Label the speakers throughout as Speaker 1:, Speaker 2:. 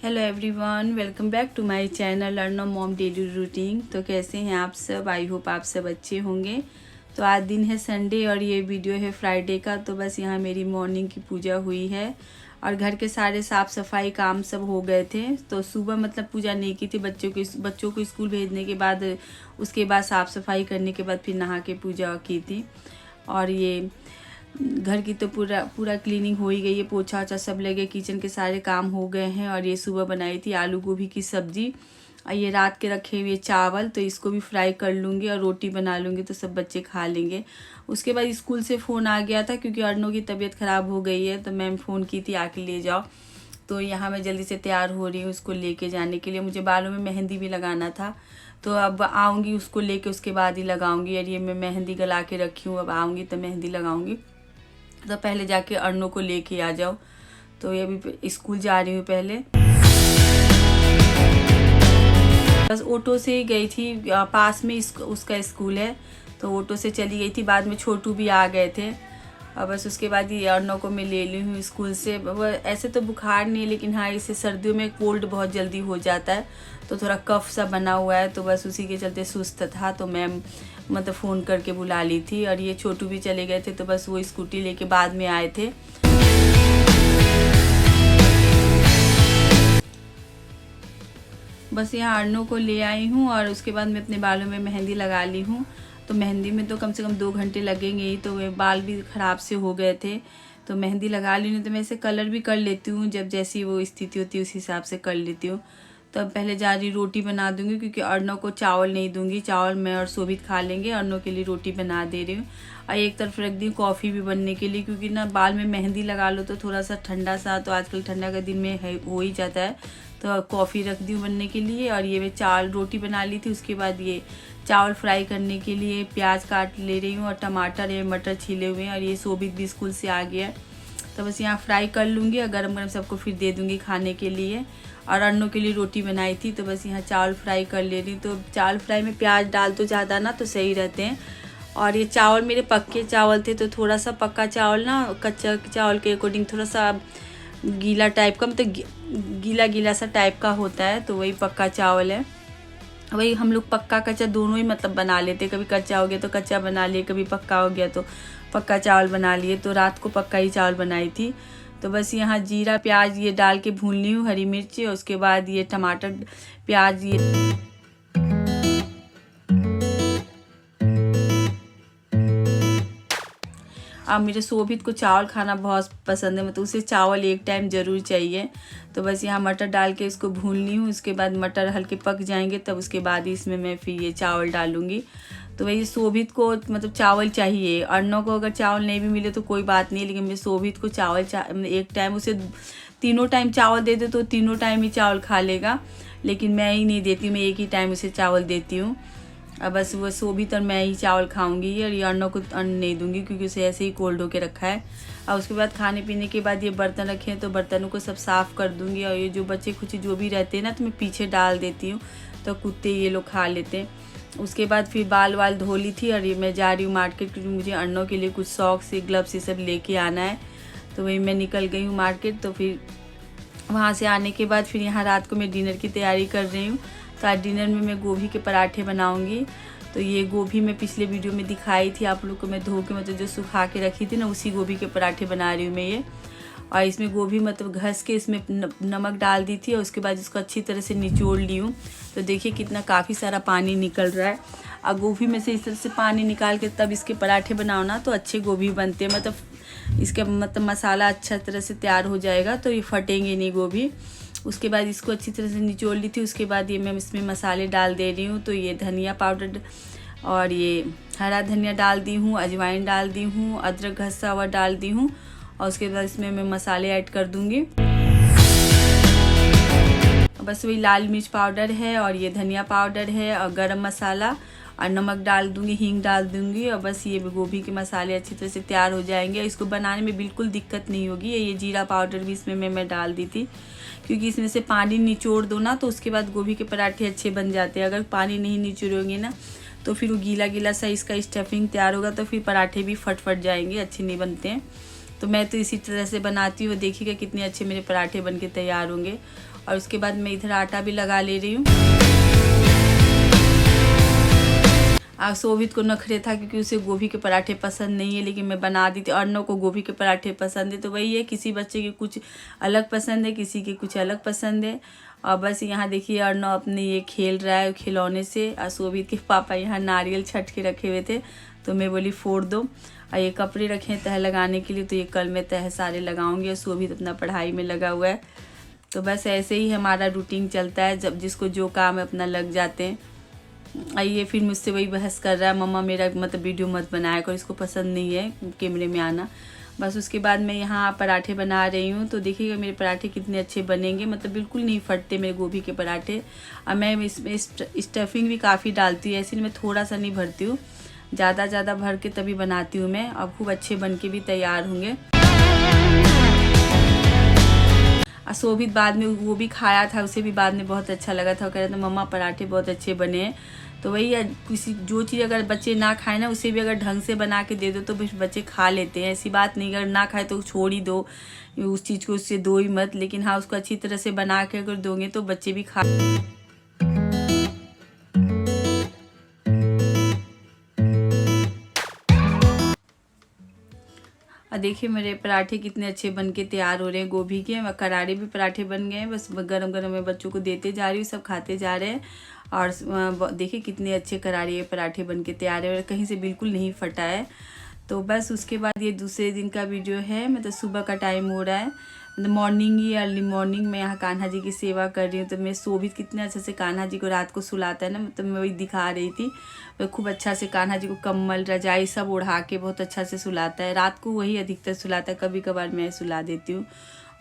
Speaker 1: Hello everyone, welcome back to my channel learn mom daily routine. तो कैसे हैं आप सब? आई होप आप सब अच्छे होंगे। तो आज दिन है संडे और ये वीडियो है फ्राइडे का। तो बस यहाँ मेरी मॉर्निंग की पूजा हुई है और घर के सारे साफ़ सफाई काम सब हो गए थे। तो सुबह मतलब पूजा नहीं की थी, बच्चों को स्कूल भेजने के बाद उसके बाद साफ़ सफाई करने के बाद फिर नहा के पूजा की थी। और ये घर की तो पूरा क्लीनिंग हो ही गई है, पोछा ओछा सब लगे, किचन के सारे काम हो गए हैं। और ये सुबह बनाई थी आलू गोभी की सब्जी और ये रात के रखे हुए चावल, तो इसको भी फ्राई कर लूँगी और रोटी बना लूँगी तो सब बच्चे खा लेंगे। उसके बाद स्कूल से फ़ोन आ गया था क्योंकि अर्नो की तबीयत ख़राब हो गई है, तो मैम फ़ोन की थी आके ले जाओ। तो यहाँ मैं जल्दी से तैयार हो रही हूँ उसको लेके जाने के लिए। मुझे बालों में मेहंदी भी लगाना था, तो अब आऊँगी उसको लेके, उसके बाद ही लगाऊँगी। और ये मैं मेहंदी गला के रखी हूँ, अब आऊँगी तो मेहंदी लगाऊँगी। तो पहले जाके अर्नो को लेके आ जाओ। तो ये अभी स्कूल जा रही हूँ पहले। बस ऑटो से ही गई थी, पास में उसका स्कूल है, तो ऑटो से चली गई थी। बाद में छोटू भी आ गए थे और बस उसके बाद ये अर्नो को मैं ले ली हूँ स्कूल से। ऐसे तो बुखार नहीं है, लेकिन हाँ इसे सर्दियों में कोल्ड बहुत जल्दी हो जाता है, तो थोड़ा कफ सा बना हुआ है, तो बस उसी के चलते सुस्त था। तो मैम मतलब फ़ोन करके बुला ली थी। और ये छोटू भी चले गए थे, तो बस वो स्कूटी लेके बाद में आए थे। बस यहाँ अर्नो को ले आई हूँ और उसके बाद मैं अपने बालों में मेहंदी लगा ली हूँ। तो मेहंदी में तो कम से कम 2 घंटे लगेंगे ही, तो वे बाल भी ख़राब से हो गए थे। तो मेहंदी लगा ली, नहीं तो मैं इसे कलर भी कर लेती हूँ, जब जैसी वो स्थिति होती है उस हिसाब से कर लेती हूँ। तो अब पहले जा रही रोटी बना दूँगी, क्योंकि अर्नो को चावल नहीं दूँगी, चावल मैं और शोभित खा लेंगे। अर्नो के लिए रोटी बना दे रही हूँ और एक तरफ रख दी कॉफ़ी भी बनने के लिए, क्योंकि ना बाल में मेहंदी लगा लो तो थोड़ा सा ठंडा सा, तो आजकल ठंडा का दिन में है हो ही जाता है, तो कॉफ़ी रख दी बनने के लिए। और ये मैं रोटी बना ली थी। उसके बाद ये चावल फ्राई करने के लिए प्याज काट ले रही हूँ और टमाटर या मटर छीले हुए हैं। और ये शोभित भी स्कूल से आ गया, तो बस यहाँ फ्राई कर लूँगी और गरम गरम सबको फिर दे दूँगी खाने के लिए। और अर्नो के लिए रोटी बनाई थी, तो बस यहाँ चावल फ्राई कर ले रही। तो चावल फ्राई में प्याज डाल तो ज़्यादा ना तो सही रहते हैं। और ये चावल मेरे पक्के चावल थे, तो थोड़ा सा पक्का चावल ना कच्चा चावल के अकॉर्डिंग थोड़ा सा गीला टाइप का, मतलब गीला गीला सा टाइप का होता है, तो वही पक्का चावल है। वही हम लोग पक्का कच्चा दोनों ही मतलब बना लेते, कभी कच्चा हो गया तो कच्चा बना लिए, कभी पक्का हो गया तो पक्का चावल बना लिए। तो रात को पक्का ही चावल बनाई थी। तो बस यहाँ जीरा प्याज ये डाल के भून ली हूँ, हरी मिर्ची, और उसके बाद ये टमाटर प्याज ये अब मेरे शोभित को चावल खाना बहुत पसंद है, मतलब उसे चावल एक टाइम ज़रूर चाहिए। तो बस यहाँ मटर डाल के इसको भून ली हूँ। उसके बाद मटर हल्के पक जाएंगे, तब उसके बाद ही इसमें मैं फिर ये चावल डालूँगी। तो वही शोभित को मतलब चावल चाहिए। अर्नो को अगर चावल नहीं भी मिले तो कोई बात नहीं, लेकिन मैं शोभित को चावल एक टाइम, उसे तीनों टाइम चावल दे दे तो तीनों टाइम ही चावल खा लेगा, लेकिन मैं ही नहीं देती, मैं एक ही टाइम उसे चावल देती हूँ। अब बस वो शोभित और मैं ही चावल खाऊंगी और ये अर्नो को अन्न नहीं दूंगी, क्योंकि उसे ऐसे ही कोल्ड होके रखा है। और उसके बाद खाने पीने के बाद ये बर्तन रखे हैं, तो बर्तनों को सब साफ़ कर दूंगी। और ये जो बच्चे कुछ जो भी रहते हैं ना, तो मैं पीछे डाल देती हूँ, तो कुत्ते ये लोग खा लेते हैं। उसके बाद फिर बाल वाल धो ली थी और ये मैं जा रही हूँ मार्केट, क्योंकि मुझे अर्नो के लिए कुछ सॉक्स से ग्लव्स ये सब लेके आना है। तो वही मैं निकल गई हूँ मार्केट। तो फिर वहाँ से आने के बाद फिर यहाँ रात को मैं डिनर की तैयारी कर रही हूँ। तो आज डिनर में मैं गोभी के पराठे बनाऊँगी। तो ये गोभी मैं पिछले वीडियो में दिखाई थी आप लोग को, मैं धो के मतलब जो सुखा के रखी थी ना, उसी गोभी के पराठे बना रही हूँ मैं ये। और इसमें गोभी मतलब घस के इसमें नमक डाल दी थी और उसके बाद इसको अच्छी तरह से निचोड़ ली हूँ। तो देखिए कितना काफ़ी सारा पानी निकल रहा है। और गोभी में से इस तरह से पानी निकाल के तब इसके पराठे बनाओ ना, तो अच्छे गोभी बनते हैं, मतलब इसका मतलब मसाला अच्छा तरह से तैयार हो जाएगा, तो ये फटेंगे नहीं गोभी। उसके बाद इसको अच्छी तरह से निचोड़ ली थी। उसके बाद ये मैं इसमें मसाले डाल दे रही हूँ। तो ये धनिया पाउडर और ये हरा धनिया डाल दी हूँ, अजवाइन डाल दी हूँ, अदरक घसा हुआ डाल दी हूँ। और उसके बाद इसमें मैं मसाले ऐड कर दूँगी। बस वही लाल मिर्च पाउडर है और ये धनिया पाउडर है और गरम मसाला और नमक डाल दूँगी, हींग डाल दूँगी। और बस ये गोभी के मसाले अच्छी तरह से तैयार हो जाएंगे। इसको बनाने में बिल्कुल दिक्कत नहीं होगी। ये जीरा पाउडर भी इसमें मैं डाल दी थी, क्योंकि इसमें से पानी निचोड़ दो ना, तो उसके बाद गोभी के पराठे अच्छे बन जाते हैं। अगर पानी नहीं निचोड़ोगे ना, तो फिर वो गीला गीला सा इसका स्टफिंग तैयार होगा, तो फिर पराठे भी फट जाएंगे, अच्छे नहीं बनते हैं। तो मैं तो इसी तरह से बनाती हूँ। देखिएगा कितने अच्छे मेरे पराठे बन के तैयार होंगे। और उसके बाद मैं इधर आटा भी लगा ले रही हूँ। शोभित को नखरे था क्योंकि उसे गोभी के पराठे पसंद नहीं है, लेकिन मैं बना दी थी। अर्नव को गोभी के पराठे पसंद है, तो वही है, किसी बच्चे के कुछ अलग पसंद है, किसी के कुछ अलग पसंद है। और बस यहाँ देखिए अर्नव अपने ये खेल रहा है खिलौने से। और शोभित के पापा यहाँ नारियल छट के रखे हुए थे, तो मैं बोली फोड़ दो। और ये कपड़े रखे हैं तह लगाने के लिए, तो ये कल मैं तह सारे लगाऊंगी। और शोभित अपना पढ़ाई में लगा हुआ है। तो बस ऐसे ही हमारा रूटीन चलता है, जब जिसको जो काम है अपना लग जाते हैं। आइए फिर मुझसे वही बहस कर रहा है, मम्मा मेरा मतलब वीडियो मत बनाया करो, इसको पसंद नहीं है कैमरे में आना। बस उसके बाद मैं यहाँ पराठे बना रही हूँ। तो देखिएगा मेरे पराठे कितने अच्छे बनेंगे, मतलब बिल्कुल नहीं फटते मेरे गोभी के पराठे। और मैं इसमें स्टफिंग भी काफ़ी डालती हूँ, ऐसे मैं थोड़ा सा नहीं भरती हूँ, ज़्यादा भर के तभी बनाती हूँ मैं। और खूब अच्छे बन के भी तैयार होंगे। शोभित बाद में वो भी खाया था, उसे भी बाद में बहुत अच्छा लगा था। वो कह रहा था मम्मा पराठे बहुत अच्छे बने हैं। तो वही है, किसी जो चीज़ अगर बच्चे ना खाए ना, उसे भी अगर ढंग से बना के दे दो तो बच्चे खा लेते हैं। ऐसी बात नहीं, अगर ना खाए तो छोड़ ही दो उस चीज़ को, उससे दो ही मत। लेकिन हाँ, उसको अच्छी तरह से बना के अगर दोगे तो बच्चे भी खा। और देखिए मेरे पराठे कितने अच्छे बन के तैयार हो रहे हैं गोभी के। करारे भी पराठे बन गए हैं, बस गरम गरम मैं बच्चों को देते जा रही हूँ, सब खाते जा रहे हैं। और देखिए कितने अच्छे करारे पराठे बन के तैयार है, और कहीं से बिल्कुल नहीं फटा है। तो बस उसके बाद ये दूसरे दिन का वीडियो है, मतलब सुबह का टाइम हो रहा है, मतलब मॉर्निंग ही अर्ली मॉर्निंग में यहाँ कान्हा जी की सेवा कर रही हूँ। तो मैं शोभित कितने अच्छे से कान्हा जी को रात को सुलाता है ना, मतलब मैं वही दिखा रही थी। वह खूब अच्छा से कान्हा जी को कम्बल रजाई सब ओढ़ा के बहुत अच्छा से सुलाता है। रात को वही अधिकतर सुलाता है, कभी कभार मैं सुला देती हूँ।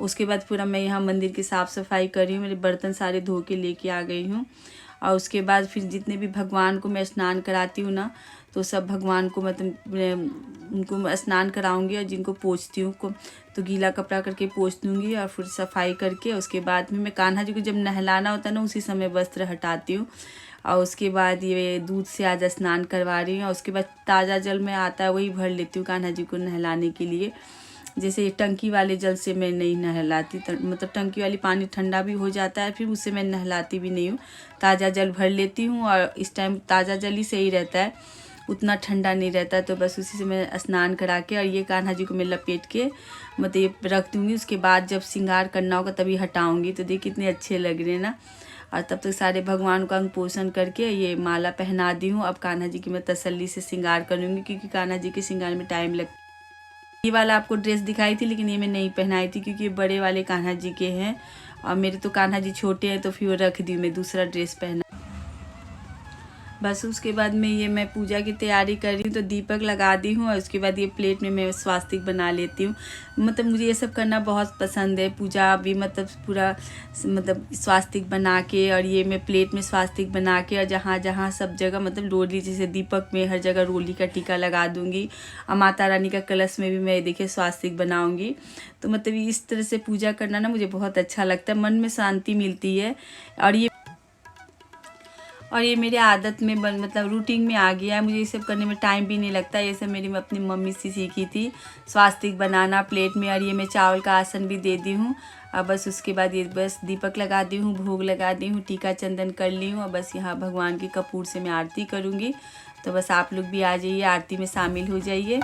Speaker 1: उसके बाद पूरा मैं यहाँ मंदिर की साफ़ सफाई कर रही हूँ, मेरे बर्तन सारे धो के लेके आ गई हूँ। और उसके बाद फिर जितने भी भगवान को मैं स्नान कराती हूँ ना, तो सब भगवान को मतलब उनको स्नान कराऊंगी। और जिनको पोंछती हूँ तो गीला कपड़ा करके पोंछ दूँगी, और फिर सफाई करके उसके बाद में मैं कान्हा जी को जब नहलाना होता है ना, उसी समय वस्त्र हटाती हूँ। और उसके बाद ये दूध से आज स्नान करवा रही हूँ। और उसके बाद ताज़ा जल में आता है वही भर लेती हूँ कान्हा जी को नहलाने के लिए। जैसे टंकी वाले जल से मैं नहीं नहलाती, मतलब टंकी वाली पानी ठंडा भी हो जाता है, फिर उससे मैं नहलाती भी नहीं हूँ। ताज़ा जल भर लेती हूँ, और इस टाइम ताज़ा जल ही सही रहता है, उतना ठंडा नहीं रहता। तो बस उसी से मैं स्नान करा के, और ये कान्हा जी को मैं लपेट के मतलब ये रख दूँगी। उसके बाद जब श्रृंगार करना होगा तभी हटाऊँगी। तो देखिए कितने अच्छे लग रहे हैं ना। और तब तक सारे भगवान को अंग पोषण करके ये माला पहना दी हूँ। अब कान्हा जी की मैं तसल्ली से श्रृंगार करूँगी, क्योंकि कान्हा जी के श्रृंगार में टाइम लगता है। ये वाला आपको ड्रेस दिखाई थी, लेकिन ये मैं नहीं पहनाई थी क्योंकि ये बड़े वाले कान्हा जी के हैं, और मेरे तो कान्हा जी छोटे हैं, तो फिर वो रख दी, मैं दूसरा ड्रेस पहना। बस उसके बाद में ये मैं पूजा की तैयारी कर रही हूँ, तो दीपक लगा दी हूँ। और उसके बाद ये प्लेट में मैं स्वास्तिक बना लेती हूँ। मतलब मुझे ये सब करना बहुत पसंद है, पूजा भी मतलब पूरा मतलब स्वास्तिक बना के, और ये मैं प्लेट में स्वास्तिक बना के, और जहाँ जहाँ सब जगह मतलब रोली, जैसे दीपक में हर जगह रोली का टीका लगा दूँगी। और माता रानी का कलश में भी मैं देखिए स्वास्तिक बनाऊँगी। तो मतलब इस तरह से पूजा करना ना मुझे बहुत अच्छा लगता है, मन में शांति मिलती है। और ये मेरे आदत में मतलब रूटीन में आ गया है, मुझे ये सब करने में टाइम भी नहीं लगता। ये सब मेरी अपनी मम्मी से सीखी थी, स्वास्तिक बनाना प्लेट में। और ये मैं चावल का आसन भी दे दी हूँ। अब बस उसके बाद ये बस दीपक लगा दी हूँ, भोग लगा दी हूँ, टीका चंदन कर ली हूँ। और बस यहाँ भगवान के कपूर से मैं आरती करूँगी। तो बस आप लोग भी आ जाइए, आरती में शामिल हो जाइए।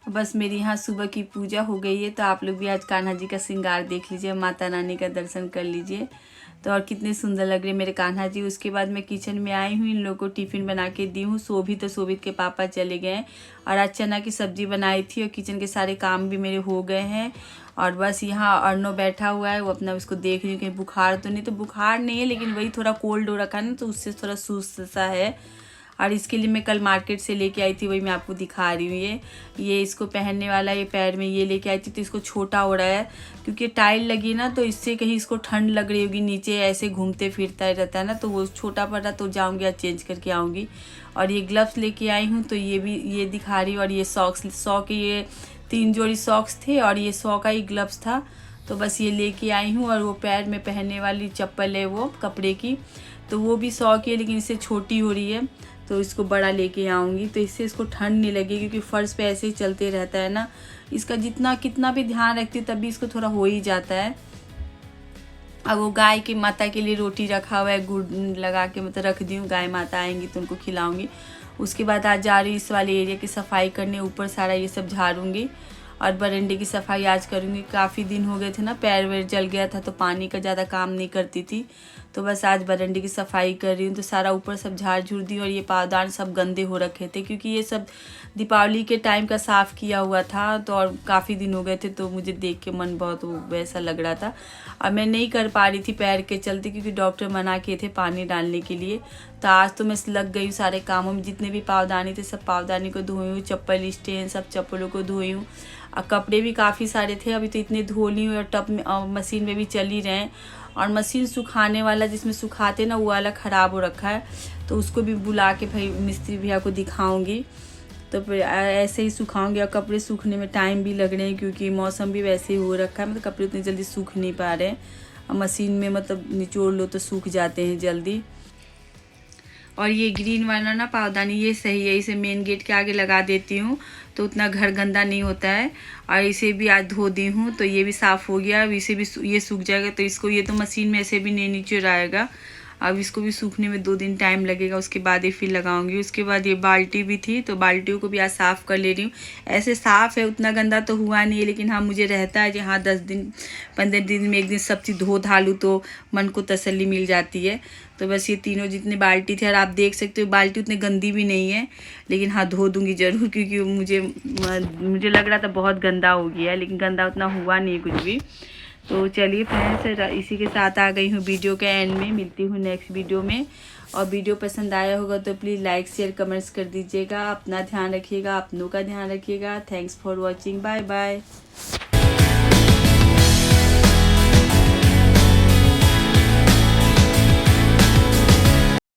Speaker 1: बस मेरी यहाँ सुबह की पूजा हो गई है, तो आप लोग भी आज कान्हा जी का श्रृंगार देख लीजिए, माता रानी का दर्शन कर लीजिए। तो और कितने सुंदर लग रहे मेरे कान्हा जी। उसके बाद मैं किचन में आई हूँ, इन लोगों को टिफ़िन बना के दी हूँ। शोभित के पापा चले गए, और आज चना की सब्ज़ी बनाई थी, और किचन के सारे काम भी मेरे हो गए हैं। और बस यहाँ अर्नव बैठा हुआ है, वो अपना उसको देख रही हूँ कहीं बुखार तो नहीं। तो बुखार नहीं है, लेकिन वही थोड़ा कोल्ड हो रखा है ना, तो उससे थोड़ा सुस्त सा है। और इसके लिए मैं कल मार्केट से लेके आई थी, वही मैं आपको दिखा रही हूँ। ये इसको पहनने वाला, ये पैर में ये लेके आई थी। तो इसको छोटा हो रहा है क्योंकि टाइल लगी ना, तो इससे कहीं इसको ठंड लग रही होगी, नीचे ऐसे घूमते फिरता रहता है ना, तो वो छोटा पड़ रहा। तो जाऊँगी आज चेंज करके आऊँगी। और ये ग्लव्स लेके आई हूँ, तो ये भी ये दिखा रही हूँ। और ये सॉक्स, 100 के ये 3 जोड़ी सॉक्स थे, और ये 100 का ही ग्लव्स था। तो बस ये लेके आई हूँ। और वो पैर में पहनने वाली चप्पल है वो कपड़े की, तो वो भी 100 की है, लेकिन इससे छोटी हो रही है, तो इसको बड़ा लेके आऊँगी। तो इससे इसको ठंड नहीं लगेगी, क्योंकि फ़र्श पे ऐसे ही चलते रहता है ना। इसका जितना कितना भी ध्यान रखती हूँ तब भी इसको थोड़ा हो ही जाता है। अब वो गाय की माता के लिए रोटी रखा हुआ है, गुड़ लगा के मतलब रख दी हूँ, गाय माता आएंगी तो उनको खिलाऊंगी। उसके बाद आज जा रही हूँ इस वाले एरिया की सफाई करने, ऊपर सारा ये सब झाड़ूंगी। और बरंडे की सफाई आज करूँगी। काफ़ी दिन हो गए थे ना, पैर वैर जल गया था तो पानी का ज़्यादा काम नहीं करती थी, तो बस आज बरंडे की सफाई कर रही हूँ। तो सारा ऊपर सब झाड़ झूड़ दी। और ये पावदान सब गंदे हो रखे थे, क्योंकि ये सब दीपावली के टाइम का साफ़ किया हुआ था, तो और काफ़ी दिन हो गए थे, तो मुझे देख के मन बहुत वैसा लग रहा था। और मैं नहीं कर पा रही थी पैर के चलते, क्योंकि डॉक्टर मना किए थे पानी डालने के लिए। तो आज तो मैं लग गई हूँ सारे कामों में, जितने भी पावदानी थे सब पावदानी को धोई हूँ, चप्पल स्टैंड सब चप्पलों को धोई हूँ। और कपड़े भी काफ़ी सारे थे, अभी तो इतने धो ली हूँ। और टब में मशीन में भी चल ही रहे हैं। और मशीन सुखाने वाला जिसमें सुखाते ना, वो वाला ख़राब हो रखा है, तो उसको भी बुला के भाई मिस्त्री भैया को दिखाऊंगी। तो फिर ऐसे ही सुखाऊंगी। और कपड़े सूखने में टाइम भी लग रहे हैं, क्योंकि मौसम भी वैसे ही हो रखा है, मतलब कपड़े उतनी जल्दी सूख नहीं पा रहे हैं। और मशीन में मतलब निचोड़ लो तो सूख जाते हैं जल्दी। और ये ग्रीन वाला ना पावदानी ये सही है, इसे मेन गेट के आगे लगा देती हूँ तो उतना घर गंदा नहीं होता है। और इसे भी आज धो दी हूँ, तो ये भी साफ़ हो गया। अब इसे भी ये सूख जाएगा, तो इसको ये तो मशीन में ऐसे भी नहीं नीचे आएगा। अब इसको भी सूखने में 2 दिन टाइम लगेगा, उसके बाद ये फिर लगाऊंगी। उसके बाद ये बाल्टी भी थी, तो बाल्टियों को भी आज साफ़ कर ले रही हूँ। ऐसे साफ़ है, उतना गंदा तो हुआ नहीं है, लेकिन हाँ मुझे रहता है कि हाँ 10 दिन 15 दिन में एक दिन सब चीज़ धो धा लूँ तो मन को तसल्ली मिल जाती है। तो बस ये तीनों जितनी बाल्टी थे, और आप देख सकते हो बाल्टी उतनी गंदी भी नहीं है, लेकिन हाँ धो दूँगी ज़रूर, क्योंकि मुझे लग रहा था बहुत गंदा हो गया है, लेकिन गंदा उतना हुआ नहीं कुछ भी। तो चलिए फ्रेंड्स, इसी के साथ आ गई हूँ वीडियो के एंड में। मिलती हूँ नेक्स्ट वीडियो में। और वीडियो पसंद आया होगा तो प्लीज़ लाइक शेयर कमेंट्स कर दीजिएगा। अपना ध्यान रखिएगा, अपनों का ध्यान रखिएगा। Thanks for watching, bye bye.